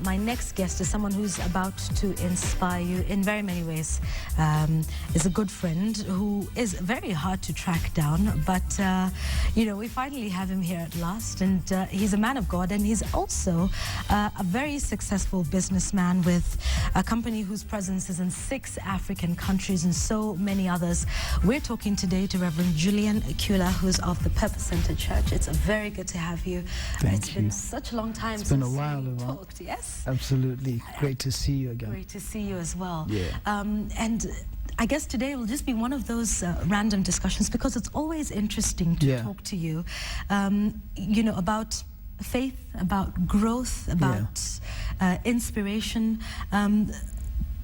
my next guest is someone who's about to inspire you in very many ways. Is a good friend who is very hard to track down, but you know, we finally have him here at last, and he's a man of God, and he's also a very successful businessman with a company whose presence is in 6 African countries and so many others. We're talking today to Reverend Julian Kyula, who's of the Purpose Center Church. It's very good to have you. Thank you. Been such a long time since we Yvonne. talked. Yes, Absolutely. Great to see you again. great to see you as well. Yeah. And I guess today will just be one of those random discussions, because it's always interesting to talk to you, you know, about faith, about growth, about inspiration.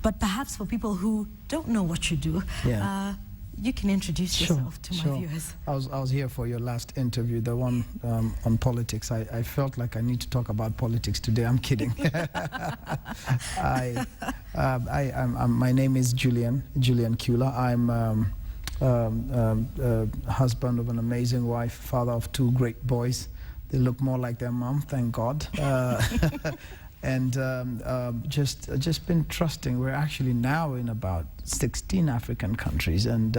But perhaps for people who don't know what you do, you can introduce yourself to my viewers. I was here for your last interview, the one on politics. I felt like I need to talk about politics today. I'm kidding. My name is Julian Kyula. I'm husband of an amazing wife, father of 2 great boys. They look more like their mom, thank God. And just been trusting. We're actually now in about 16 African countries, and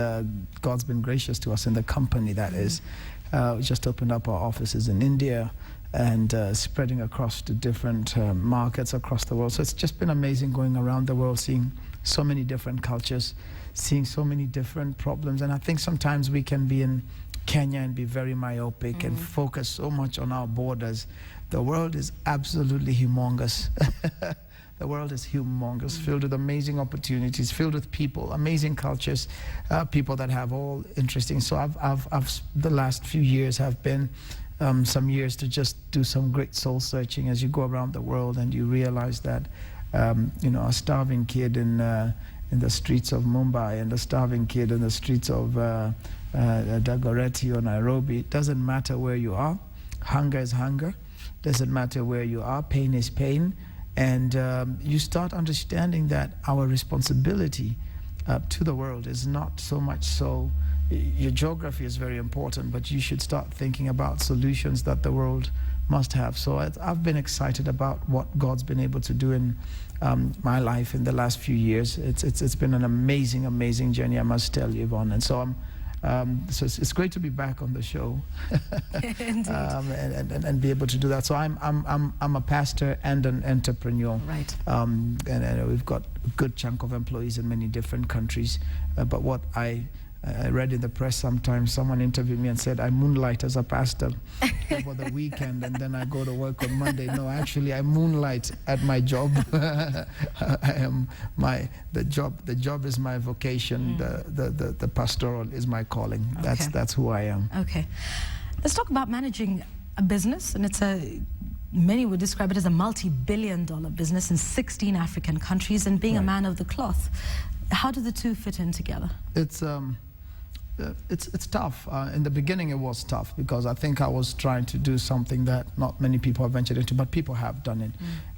God's been gracious to us in the company, that is. We just opened up our offices in India and spreading across to different markets across the world. So it's just been amazing going around the world, seeing so many different cultures, seeing so many different problems. And I think sometimes we can be in Kenya and be very myopic and focus so much on our borders. The world is absolutely humongous. The world is humongous, filled with amazing opportunities, filled with people, amazing cultures, people that have all interesting. So I've the last few years have been some years to just do some great soul searching as you go around the world, and you realize that you know, a starving kid in the streets of Mumbai and a starving kid in the streets of Dagoretti or Nairobi, it doesn't matter where you are. Hunger is hunger. Doesn't matter where you are. Pain is pain. And you start understanding that our responsibility to the world is not so much so. Your geography is very important, but you should start thinking about solutions that the world must have. So I've been excited about what God's been able to do in my life in the last few years. It's been an amazing journey, I must tell you, Yvonne. And so so it's great to be back on the show and be able to do that. So I'm a pastor and an entrepreneur. Right. And we've got a good chunk of employees in many different countries. But what I read in the press sometimes, someone interviewed me and said, I moonlight as a pastor over the weekend and then I go to work on Monday. No, actually I moonlight at my job. The job is my vocation. The pastoral is my calling. That's who I am. Okay. Let's talk about managing a business, and many would describe it as a multi-billion-dollar business in 16 African countries, and being a man of the cloth. How do the two fit in together? It's tough. In the beginning it was tough, because I think I was trying to do something that not many people have ventured into, but people have done it.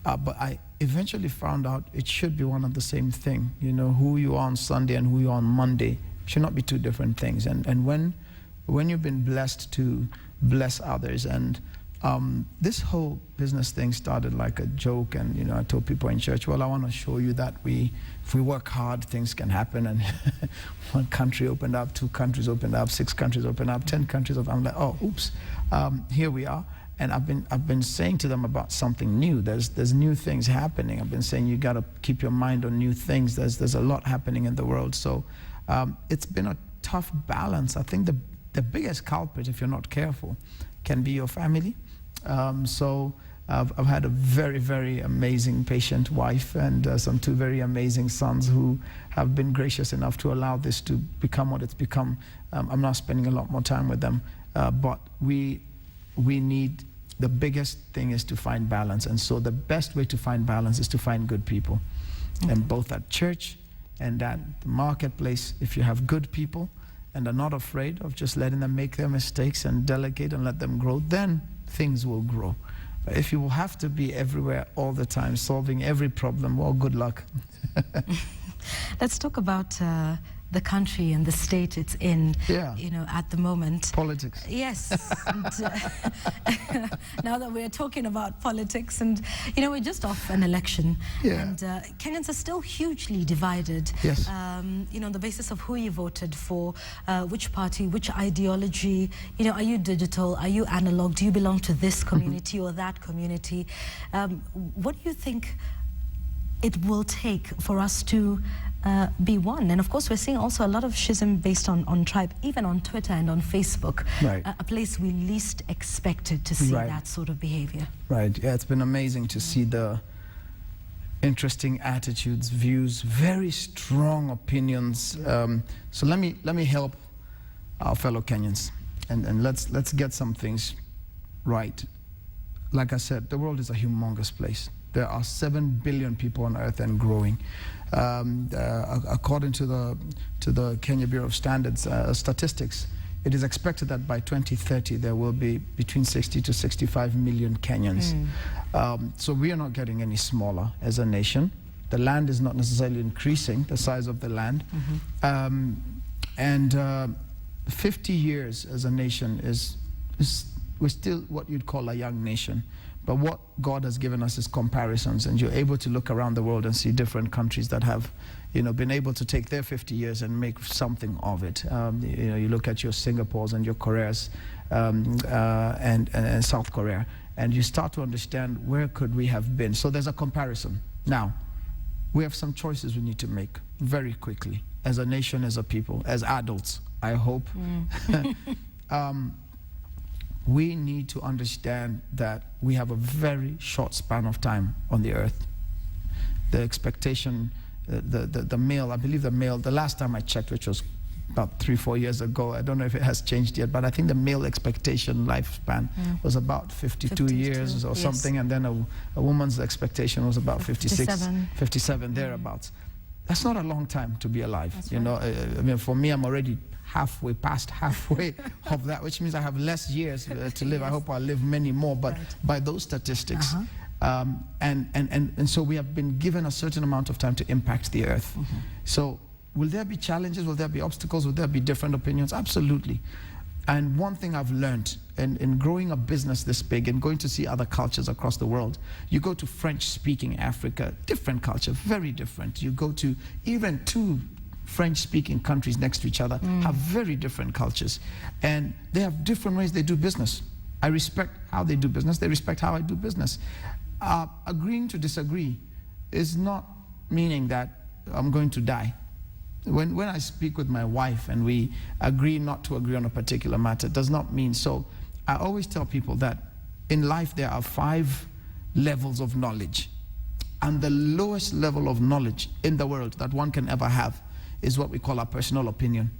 But I eventually found out it should be one of the same thing. You know, who you are on Sunday and who you are on Monday should not be 2 different things. And when you've been blessed to bless others, and this whole business thing started like a joke, and you know, I told people in church, well, I want to show you that if we work hard, things can happen. And 1 country opened up, 2 countries opened up, 6 countries opened up, 10 countries opened up. I'm like, oh, oops, here we are. And I've been saying to them about something new. There's new things happening. I've been saying you got to keep your mind on new things. There's a lot happening in the world. So it's been a tough balance. I think the biggest culprit, if you're not careful, can be your family. So I've had a very amazing, patient wife, and some 2 very amazing sons who have been gracious enough to allow this to become what it's become. I'm now spending a lot more time with them, but we need, the biggest thing is to find balance. And so the best way to find balance is to find good people. And both at church and at the marketplace, if you have good people and are not afraid of just letting them make their mistakes and delegate and let them grow, then things will grow. But if you will have to be everywhere all the time, solving every problem, well, good luck. Let's talk about the country and the state it's in, you know, at the moment. Politics. Yes. And, now that we're talking about politics, and, you know, we're just off an election, and Kenyans are still hugely divided, yes. You know, on the basis of who you voted for, which party, which ideology, you know, are you digital, are you analog, do you belong to this community or that community? What do you think it will take for us to be one? And of course, we're seeing also a lot of schism based on tribe, even on Twitter and on Facebook, right. A place we least expected to see right. that sort of behavior. Right, yeah, it's been amazing to see the interesting attitudes, views, very strong opinions. So let me help our fellow Kenyans, and let's get some things right. Like I said, the world is a humongous place. There are 7 billion people on Earth and growing. According to the Kenya Bureau of Standards statistics, it is expected that by 2030 there will be between 60 to 65 million Kenyans. So we are not getting any smaller as a nation. The land is not necessarily increasing, the size of the land. 50 years as a nation we're still what you'd call a young nation. But what God has given us is comparisons, and you're able to look around the world and see different countries that have, you know, been able to take their 50 years and make something of it. You know, you look at your Singapores and your Koreas and South Korea, and you start to understand where could we have been. So there's a comparison. Now, we have some choices we need to make very quickly, as a nation, as a people, as adults, I hope. We need to understand that we have a very short span of time on the earth. The expectation, the male, I believe the last time I checked, which was about 3-4 years ago, I don't know if it has changed yet, but I think the male expectation lifespan was about 52 years or something, and then a woman's expectation was about 57 thereabouts. That's not a long time to be alive. That's you know, I mean, for me, I'm already past halfway of that, which means I have less years to live. I hope I'll live many more, but by those statistics. And so we have been given a certain amount of time to impact the earth. So will there be challenges? Will there be obstacles? Will there be different opinions? Absolutely. And one thing I've learned in growing a business this big and going to see other cultures across the world, you go to French-speaking Africa, different culture, very different. You go to even 2 French-speaking countries next to each other, have very different cultures. And they have different ways they do business. I respect how they do business. They respect how I do business. Agreeing to disagree is not meaning that I'm going to die. When I speak with my wife and we agree not to agree on a particular matter, it does not mean so. I always tell people that in life there are 5 levels of knowledge. And the lowest level of knowledge in the world that one can ever have is what we call our personal opinion.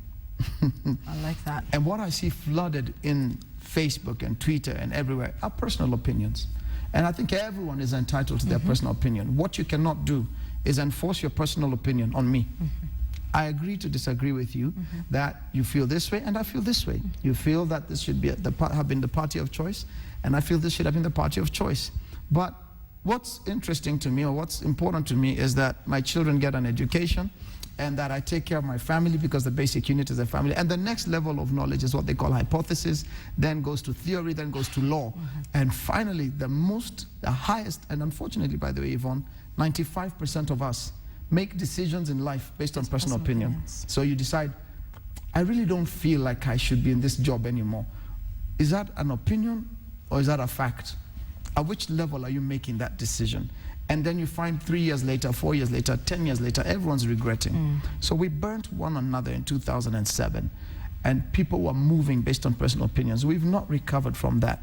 I like that. And what I see flooded in Facebook and Twitter and everywhere are personal opinions. And I think everyone is entitled to their personal opinion. What you cannot do is enforce your personal opinion on me. I agree to disagree with you that you feel this way and I feel this way. You feel that this should be have been the party of choice, and I feel this should have been the party of choice. But what's interesting to me, or what's important to me, is that my children get an education, and that I take care of my family, because the basic unit is a family. And the next level of knowledge is what they call hypothesis, then goes to theory, then goes to law. And finally, the highest, and unfortunately, by the way, Yvonne, 95% of us make decisions in life based on personal opinion. Opinions. So you decide, I really don't feel like I should be in this job anymore. Is that an opinion or is that a fact? At which level are you making that decision? And then you find 3 years later, 4 years later, 10 years later, everyone's regretting. So we burnt one another in 2007, and people were moving based on personal opinions. We've not recovered from that,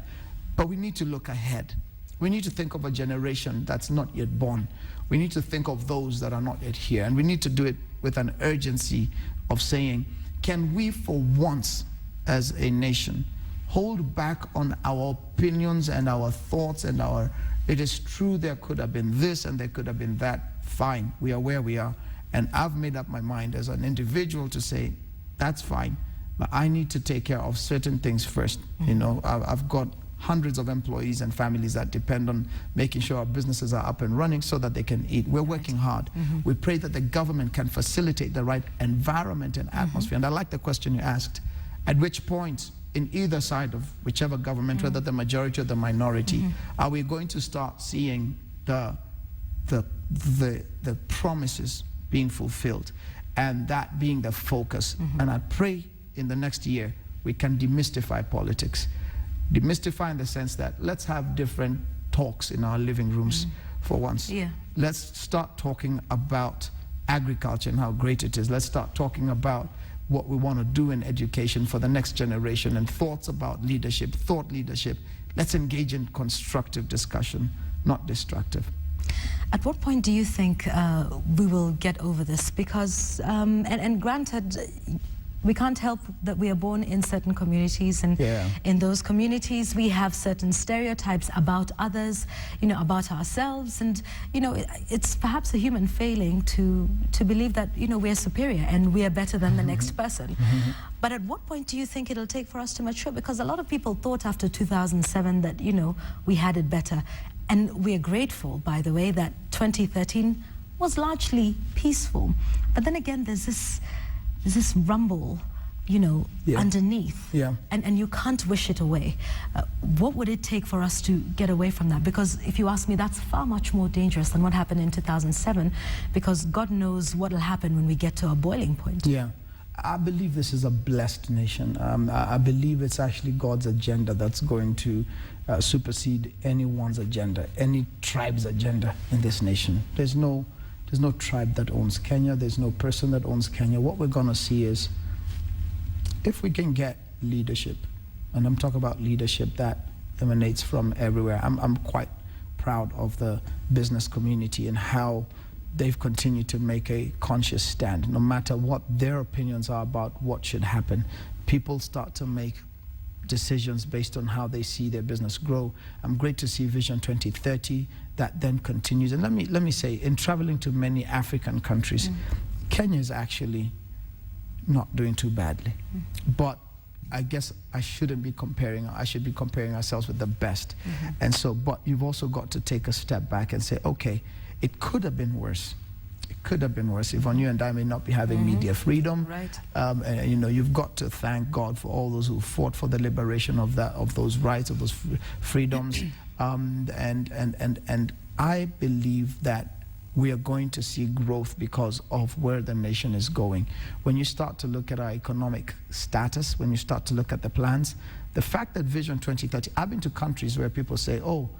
but we need to look ahead. We need to think of a generation that's not yet born. We need to think of those that are not yet here, and we need to do it with an urgency of saying, can we for once as a nation hold back on our opinions and our thoughts and our, it is true there could have been this and there could have been that, fine, we are where we are. And I've made up my mind as an individual to say, that's fine, but I need to take care of certain things first. You know, I've got hundreds of employees and families that depend on making sure our businesses are up and running so that they can eat. We're working hard. We pray that the government can facilitate the right environment and atmosphere. And I like the question you asked. At which point, in either side of whichever government, whether the majority or the minority, are we going to start seeing the promises being fulfilled, and that being the focus? And I pray in the next year we can demystify politics. Demystify in the sense that let's have different talks in our living rooms for once. Let's start talking about agriculture and how great it is. Let's start talking about what we want to do in education for the next generation, and thoughts about leadership, thought leadership. Let's engage in constructive discussion, not destructive. At what point do you think we will get over this? Because, and granted, we can't help that we are born in certain communities, and in those communities we have certain stereotypes about others, you know, about ourselves, and you know, it's perhaps a human failing to believe that, you know, we're superior and we are better than the next person. But at what point do you think it'll take for us to mature? Because a lot of people thought after 2007 that, you know, we had it better, and we're grateful, by the way, that 2013 was largely peaceful. But then again, there's this rumble, you know, underneath, and you can't wish it away. What would it take for us to get away from that? Because if you ask me, that's far much more dangerous than what happened in 2007, because God knows what will happen when we get to a boiling point. I believe this is a blessed nation. I believe it's actually God's agenda that's going to supersede anyone's agenda, any tribe's agenda in this nation. There's no tribe that owns Kenya. There's no person that owns Kenya. What we're going to see is, if we can get leadership, and I'm talking about leadership that emanates from everywhere. I'm quite proud of the business community and how they've continued to make a conscious stand. No matter what their opinions are about what should happen, people start to make decisions based on how they see their business grow. I'm great to see Vision 2030 that then continues. And let me say, in traveling to many African countries, Kenya is actually not doing too badly. But I guess I shouldn't be comparing. I should be comparing ourselves with the best. And so, but you've also got to take a step back and say, okay, it could have been worse. It could have been worse. Yvonne, you and I may not be having media freedom. And, you know, you've got to thank God for all those who fought for the liberation of those rights, of those freedoms. And I believe that we are going to see growth because of where the nation is going. When you start to look at our economic status, when you start to look at the plans, the fact that Vision 2030, I've been to countries where people say, oh,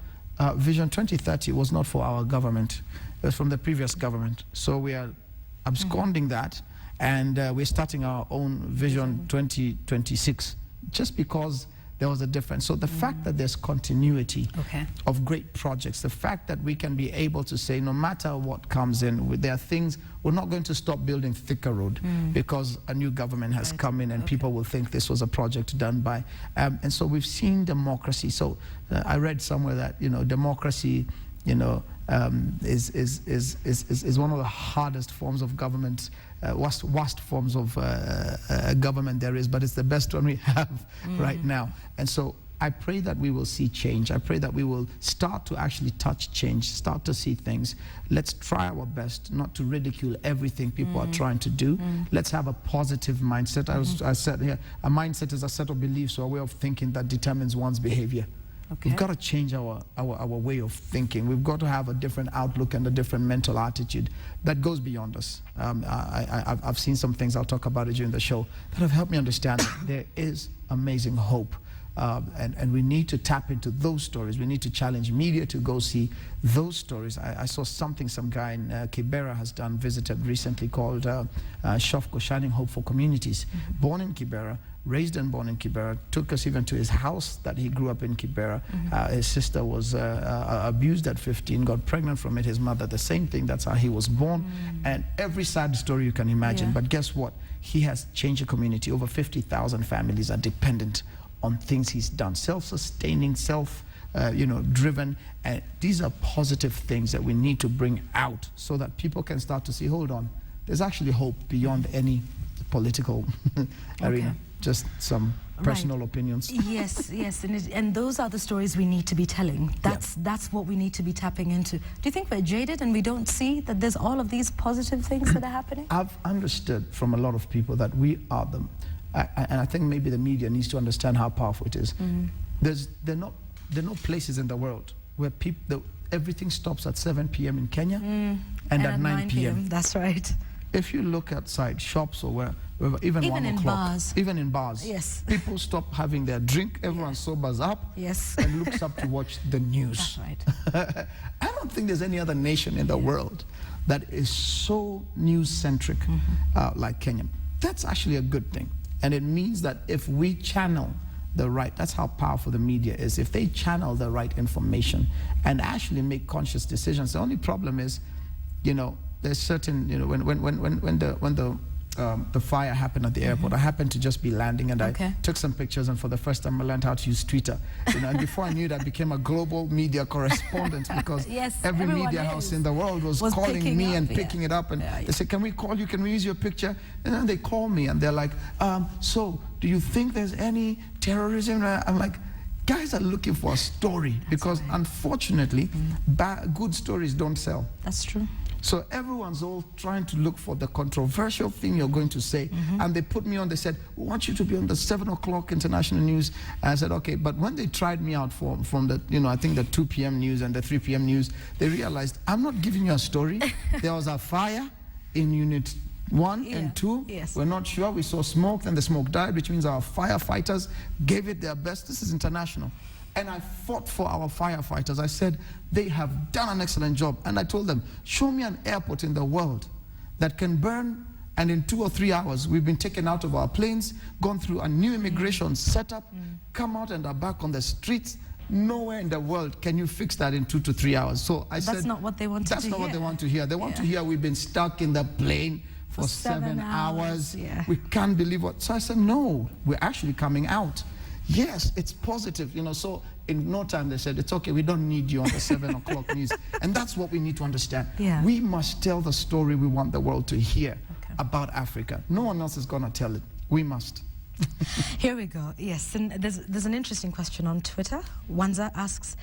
Vision 2030 was not for our government, it was from the previous government. So we are absconding that, and we're starting our own Vision 2026, just because there was a difference. So the fact that there's continuity of great projects, the fact that we can be able to say, no matter what comes in, there are things, we're not going to stop building Thika Road because a new government has come in and people will think this was a project done by, and so we've seen democracy. So I read somewhere that, you know, democracy, you know, is one of the hardest forms of government, worst forms of government there is, but it's the best one we have right now. And so I pray that we will see change. I pray that we will start to actually touch change, start to see things. Let's try our best not to ridicule everything people are trying to do. Let's have a positive mindset. I said here, a mindset is a set of beliefs or a way of thinking that determines one's behavior. We've got to change our way of thinking. We've got to have a different outlook and a different mental attitude that goes beyond us. I've seen some things, I'll talk about it during the show, that have helped me understand that there is amazing hope. And we need to tap into those stories. We need to challenge media to go see those stories. I saw something some guy in Kibera has done, visited recently, called Shofko, Shining Hope for Communities. Born in Kibera, raised and born in Kibera, took us even to his house that he grew up in Kibera. His sister was abused at 15, got pregnant from it, his mother, the same thing, that's how he was born. And every sad story you can imagine. But guess what? He has changed a community. Over 50,000 families are dependent on things he's done, self-sustaining, driven. And these are positive things that we need to bring out so that people can start to see, hold on, there's actually hope beyond any political arena. Just some personal opinions. Yes, yes, and those are the stories we need to be telling. That's what we need to be tapping into. Do you think we're jaded and we don't see that there's all of these positive things that are happening? I've understood from a lot of people that we are them, and I think maybe the media needs to understand how powerful it is. There are no places in the world where everything stops at 7 p.m. in Kenya and at 9 p.m. That's right. If you look outside shops or wherever, even 1 in o'clock, bars. even in bars, yes, people stop having their drink, everyone sobers up, yes, and looks up to watch the news. That's right. I don't think there's any other nation in the world that is so news-centric like Kenya. That's actually a good thing. And it means that if we channel the right, that's how powerful the media is. If they channel the right information and actually make conscious decisions, the only problem is, there's certain, when the fire happened at the airport, I happened to just be landing, and I took some pictures, and for the first time I learned how to use Twitter. And before I knew it, I became a global media correspondent because every media house in the world was calling me and picking it up, and they said, "Can we call you? Can we use your picture?" And then they call me and they're like, "So do you think there's any terrorism?" I'm like, guys are looking for a story because unfortunately, good stories don't sell. That's true. So everyone's all trying to look for the controversial thing you're going to say. And they put me on, they said, "We want you to be on the 7 o'clock international news." And I said, okay. But when they tried me out from the, I think the 2 p.m. news and the 3 p.m. news, they realized, I'm not giving you a story. There was a fire in unit 1 and 2. Yes. We're not sure. We saw smoke, then the smoke died, which means our firefighters gave it their best. This is international. And I fought for our firefighters. I said, they have done an excellent job. And I told them, show me an airport in the world that can burn, and in 2 or 3 hours, we've been taken out of our planes, gone through a new immigration setup, come out and are back on the streets. Nowhere in the world can you fix that in 2 to 3 hours. So I said, that's not what they want to hear. That's not what they want to hear. They want to hear we've been stuck in the plane for 7 hours. We can't believe what. So I said, no, we're actually coming out. Yes, it's positive, so in no time they said, it's okay, we don't need you on the 7 o'clock news. And that's what we need to understand. We must tell the story we want the world to hear about Africa. No one else is going to tell it. We must. Here we go. Yes, and there's an interesting question on Twitter. Wanza asks,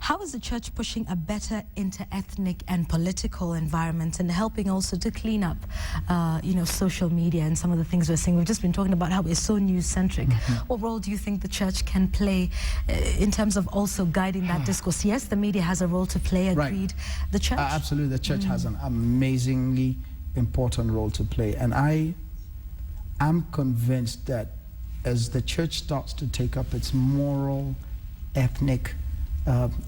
how is the church pushing a better inter-ethnic and political environment and helping also to clean up, social media and some of the things we're seeing? We've just been talking about how we're so news-centric. What role do you think the church can play in terms of also guiding that discourse? Yes, the media has a role to play, agreed. The church? Absolutely, the church has an amazingly important role to play. And I'm convinced that as the church starts to take up its moral, ethnic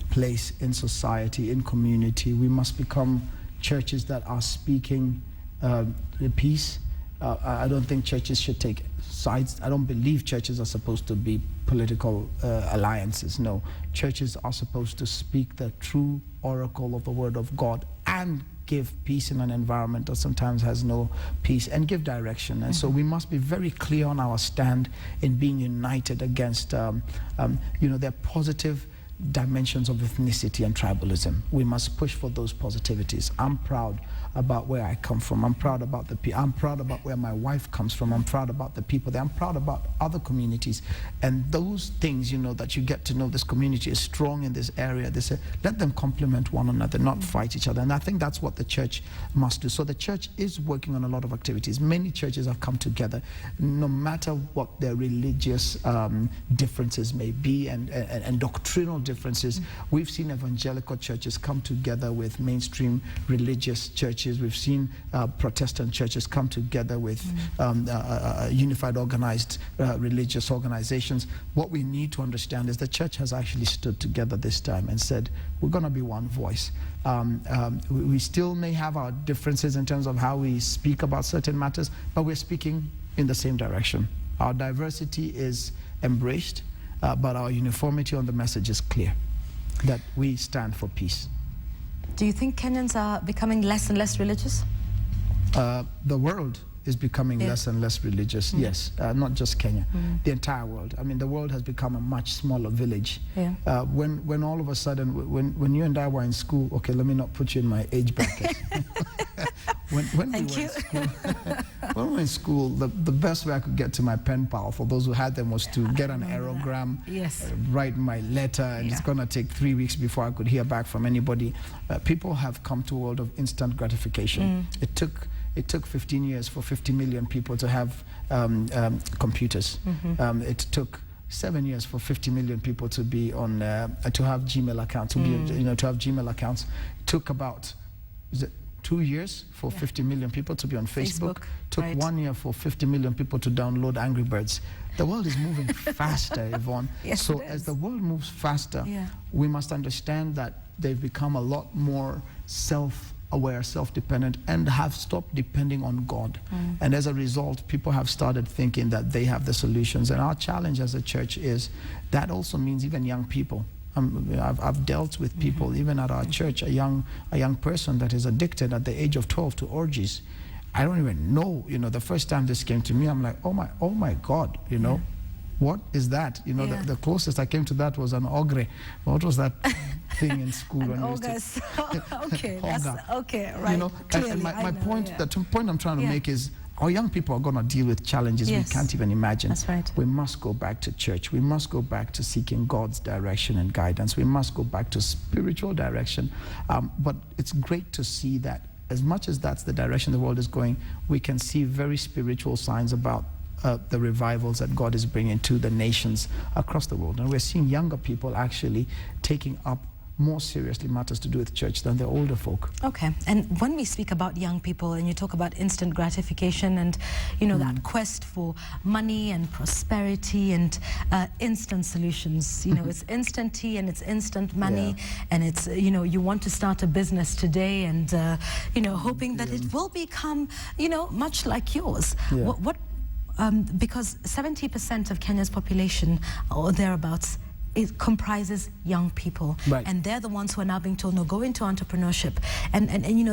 place in society, in community, we must become churches that are speaking the peace. I don't think churches should take sides. I don't believe churches are supposed to be political alliances. No, churches are supposed to speak the true oracle of the Word of God and give peace in an environment that sometimes has no peace, and give direction. And so we must be very clear on our stand in being united against, there are positive dimensions of ethnicity and tribalism. We must push for those positivities. I'm proud about where I come from. I'm proud about I'm proud about where my wife comes from. I'm proud about the people there. I'm proud about other communities. And those things, that you get to know this community is strong in this area. They say, let them complement one another, not fight each other. And I think that's what the church must do. So the church is working on a lot of activities. Many churches have come together, no matter what their religious differences may be and doctrinal differences. We've seen evangelical churches come together with mainstream religious churches. We've seen Protestant churches come together with unified organized religious organizations. What we need to understand is the church has actually stood together this time and said, we're going to be one voice. We still may have our differences in terms of how we speak about certain matters, but we're speaking in the same direction. Our diversity is embraced, but our uniformity on the message is clear, that we stand for peace. Do you think Kenyans are becoming less and less religious? The world is becoming less and less religious, yes. Not just Kenya, the entire world. I mean, the world has become a much smaller village. When all of a sudden, when you and I were in school, okay, let me not put you in my age bracket. when we were in school, when we were in school, the best way I could get to my pen pal, for those who had them, was to get an aerogram, write my letter, and it's going to take 3 weeks before I could hear back from anybody. People have come to a world of instant gratification. It took 15 years for 50 million people to have computers. It took 7 years for 50 million people to be on to have Gmail accounts. To have Gmail accounts. It took about 2 years for 50 million people to be on Facebook. Took 1 year for 50 million people to download Angry Birds. The world is moving faster, Yvonne. Yes, so as the world moves faster, we must understand that they've become a lot more self-aware, self-dependent, and have stopped depending on God. And as a result, people have started thinking that they have the solutions. And our challenge as a church is that also means even young people. I've dealt with people, even at our church, a young person that is addicted at the age of 12 to orgies. I don't even know, the first time this came to me, I'm like, oh my God, what is that? The closest I came to that was an ogre. What was that thing in school? Okay, right. And my point, the point I'm trying to make is, our young people are going to deal with challenges we can't even imagine. That's right. We must go back to church. We must go back to seeking God's direction and guidance. We must go back to spiritual direction. But it's great to see that as much as that's the direction the world is going, we can see very spiritual signs about the revivals that God is bringing to the nations across the world. And we're seeing younger people actually taking up more seriously matters to do with church than the older folk. Okay, and when we speak about young people and you talk about instant gratification and that quest for money and prosperity and instant solutions, it's instant tea and it's instant money, and it's you want to start a business today and hoping that it will become much like yours. Because 70% of Kenya's population or thereabouts, it comprises young people, and they're the ones who are now being told, no, go into entrepreneurship, and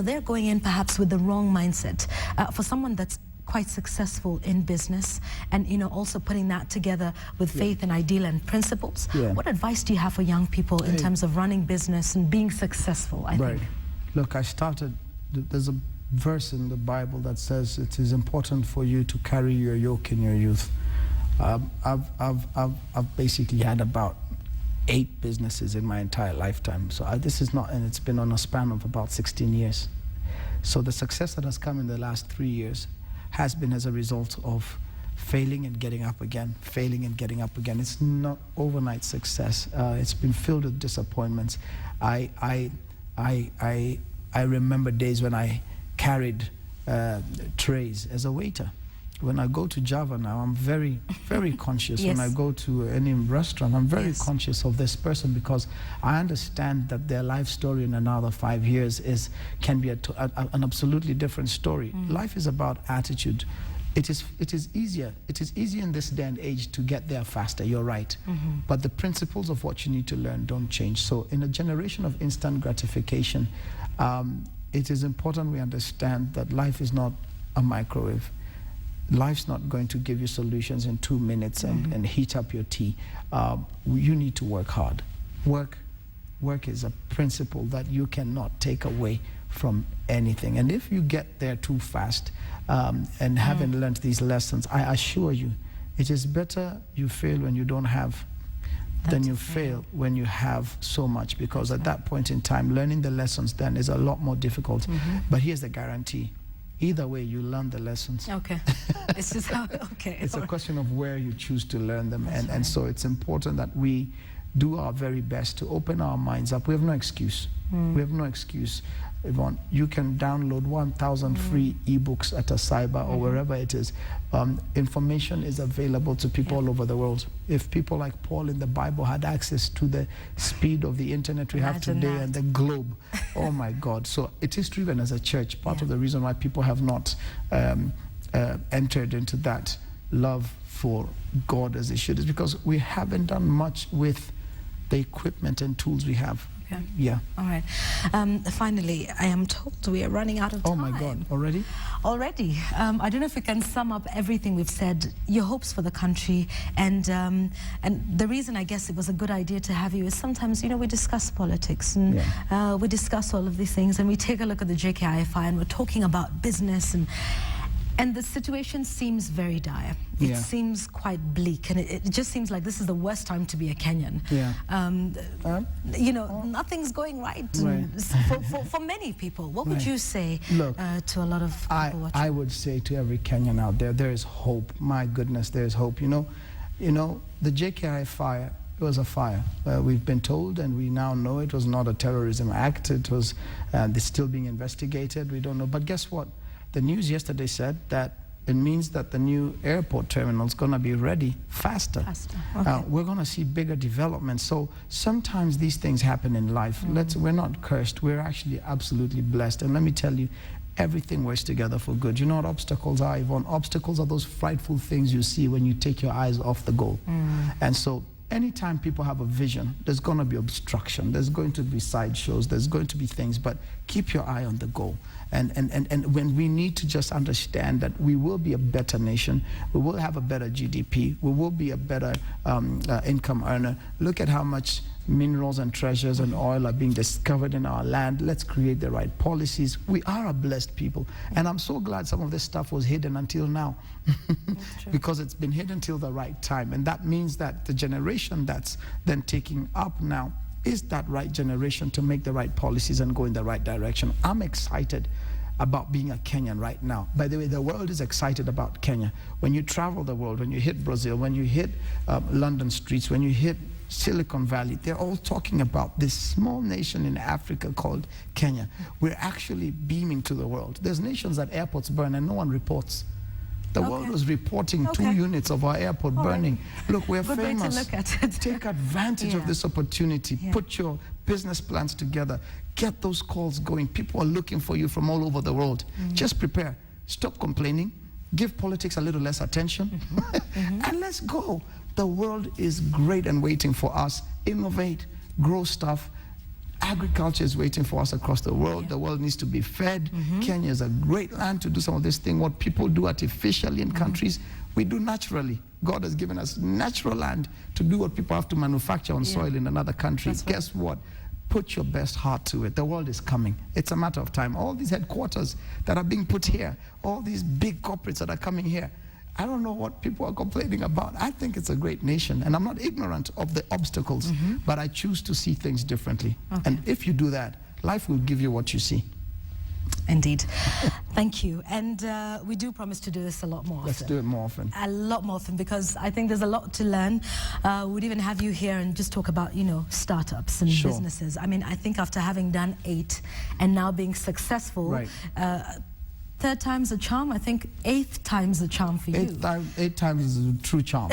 they're going in perhaps with the wrong mindset. For someone that's quite successful in business and also putting that together with faith and ideal and principles, what advice do you have for young people in terms of running business and being successful? I think. Look, there's a verse in the Bible that says it is important for you to carry your yoke in your youth. I've basically had about 8 businesses in my entire lifetime. So this is not, and it's been on a span of about 16 years. So the success that has come in the last 3 years has been as a result of failing and getting up again, failing and getting up again. It's not overnight success. It's been filled with disappointments. I remember days when I carried trays as a waiter. When I go to Java now, I'm very, very conscious. When I go to any restaurant, I'm very conscious of this person, because I understand that their life story in another 5 years can be an absolutely different story. Life is about attitude. It is easier in this day and age to get there faster, you're right. But the principles of what you need to learn don't change. So in a generation of instant gratification, it is important we understand that life is not a microwave. Life's not going to give you solutions in 2 minutes and heat up your tea. You need to work hard. Work is a principle that you cannot take away from anything. And if you get there too fast and haven't learned these lessons, I assure you, it is better you fail when you don't have than you fail when you have so much, because at that point in time, learning the lessons then is a lot more difficult. But here's the guarantee. Either way, you learn the lessons. Okay. It's just It's a question of where you choose to learn them. And so it's important that we do our very best to open our minds up. We have no excuse. We have no excuse. Yvonne, you can download 1,000 free ebooks at a cyber or wherever it is. Information is available to people all over the world. If people like Paul in the Bible had access to the speed of the internet we have today and the globe, oh my God. So it is driven as a church. Part of the reason why people have not entered into that love for God as they should is because we haven't done much with the equipment and tools we have. Yeah. All right. Finally, I am told we are running out of time. Oh my God, already? Already. I don't know if we can sum up everything we've said, your hopes for the country, and the reason I guess it was a good idea to have you is sometimes, we discuss politics and we discuss all of these things and we take a look at the JKIFI and we're talking about business and And the situation seems very dire. It seems quite bleak, and it just seems like this is the worst time to be a Kenyan. You know, nothing's going right, for many people. What would you say to a lot of people watching? I would say to every Kenyan out there, there is hope. My goodness, there is hope. You know, the JKI fire, it was a fire. We've been told, and we now know it was not a terrorism act. It was, it's still being investigated. We don't know. But guess what? The news yesterday said that it means that the new airport terminal is going to be ready faster. Okay. We're going to see bigger development. So sometimes these things happen in life. We're not cursed. We're actually absolutely blessed. And let me tell you, everything works together for good. You know what obstacles are, Yvonne? Obstacles are those frightful things you see when you take your eyes off the goal. And so anytime people have a vision, there's going to be obstruction, there's going to be sideshows, there's going to be things, but keep your eye on the goal. And when we need to just understand that we will be a better nation, we will have a better GDP, we will be a better income earner. Look at how much minerals and treasures and oil are being discovered in our land. Let's create the right policies. We are a blessed people. And I'm so glad some of this stuff was hidden until now. Because it's been hidden till the right time. And that means that the generation that's then taking up now is that right generation to make the right policies and go in the right direction. I'm excited about being a Kenyan right now. By the way, the world is excited about Kenya. When you travel the world, when you hit Brazil, when you hit London streets, when you hit Silicon Valley, they're all talking about this small nation in Africa called Kenya. We're actually beaming to the world. There's nations that airports burn and no one reports. The world was reporting 2 units of our airport burning. Look, we're Good famous. way to look at it. Take advantage of this opportunity. Put your business plans together. Get those calls going. People are looking for you from all over the world. Just prepare. Stop complaining. Give politics a little less attention. And let's go. The world is great and waiting for us. Innovate, grow stuff. Agriculture is waiting for us across the world. The world needs to be fed. Kenya is a great land to do some of this thing. What people do artificially in countries, we do naturally. God has given us natural land to do what people have to manufacture on soil in another country. Guess what? Put your best heart to it. The world is coming. It's a matter of time. All these headquarters that are being put here, all these big corporates that are coming here, I don't know what people are complaining about. I think it's a great nation, and I'm not ignorant of the obstacles, but I choose to see things differently. And if you do that, life will give you what you see. Indeed. Thank you. And we do promise to do this a lot more often. Let's do it more often. A lot more often, because I think there's a lot to learn. We'd even have you here and just talk about, you know, startups and businesses. I mean, I think after having done 8 and now being successful, 3rd time's a charm. I think 8th time's a charm for you. 8 times is a true charm.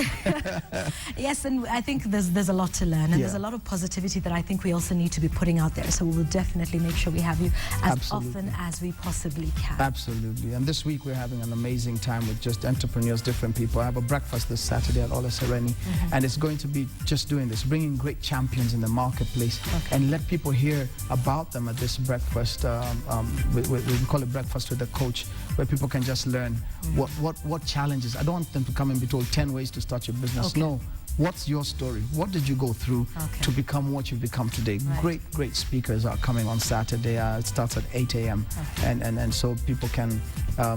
Yes, and I think there's a lot to learn, and there's a lot of positivity that I think we also need to be putting out there. So we will definitely make sure we have you as often as we possibly can. Absolutely. And this week we're having an amazing time with just entrepreneurs, different people. I have a breakfast this Saturday at Ola Sereni, and it's going to be just doing this, bringing great champions in the marketplace, and let people hear about them at this breakfast. We call it Breakfast with the Coach, where people can just learn what challenges. I don't want them to come and be told 10 ways to start your business. No, what's your story? What did you go through to become what you've become today? Great speakers are coming on Saturday. It starts at 8 a.m. And so people can, I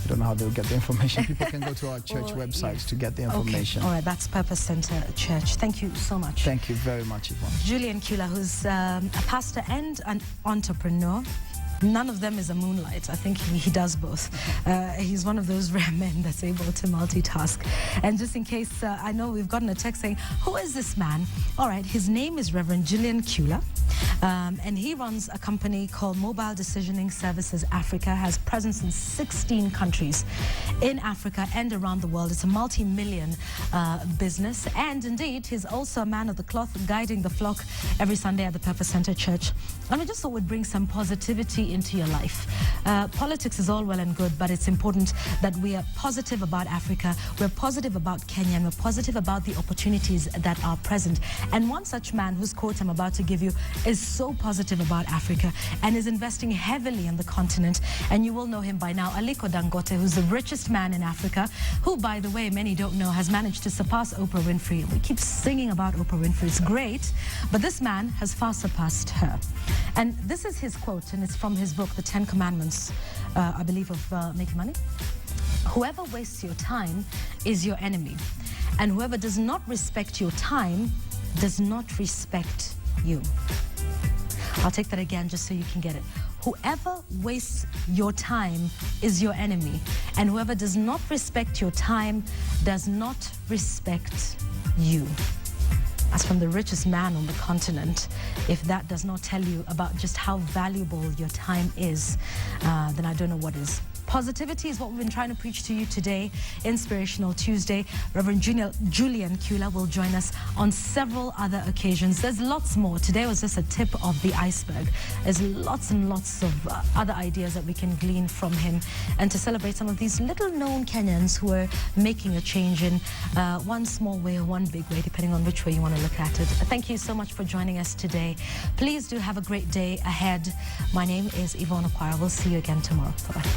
don't know how they'll get the information. People can go to our church websites to get the information. All right, that's Purpose Center Church. Thank you so much. Thank you very much, Yvonne. Julian Kyula, who's a pastor and an entrepreneur. None of them is a moonlight. I think he does both. He's one of those rare men that's able to multitask. And just in case, I know we've gotten a text saying, who is this man? All right, his name is Reverend Julian Kyula. And he runs a company called Mobile Decisioning Services Africa, has presence in 16 countries in Africa and around the world. It's a multi-million business. And indeed, he's also a man of the cloth, guiding the flock every Sunday at the Purpose Center Church. And I just thought we'd bring some positivity into your life. Politics is all well and good, but it's important that we are positive about Africa, we're positive about Kenya, and we're positive about the opportunities that are present. And one such man whose quote I'm about to give you is so positive about Africa and is investing heavily in the continent. And you will know him by now, Aliko Dangote, who's the richest man in Africa, who, by the way, many don't know, has managed to surpass Oprah Winfrey. We keep singing about Oprah Winfrey. It's great, but this man has far surpassed her. And this is his quote, and it's from his book, The 10 Commandments, I believe, of Making Money. Whoever wastes your time is your enemy. And whoever does not respect your time does not respect you. I'll take that again just so you can get it. Whoever wastes your time is your enemy. And whoever does not respect your time does not respect you. As from the richest man on the continent, if that does not tell you about just how valuable your time is, then I don't know what is. Positivity is what we've been trying to preach to you today. Inspirational Tuesday. Reverend Julian Kyula will join us on several other occasions. There's lots more. Today was just a tip of the iceberg. There's lots and lots of other ideas that we can glean from him, and to celebrate some of these little-known Kenyans who are making a change in one small way or one big way, depending on which way you want to look at it. Thank you so much for joining us today. Please do have a great day ahead. My name is Yvonne Okwara. We'll see you again tomorrow. Bye-bye.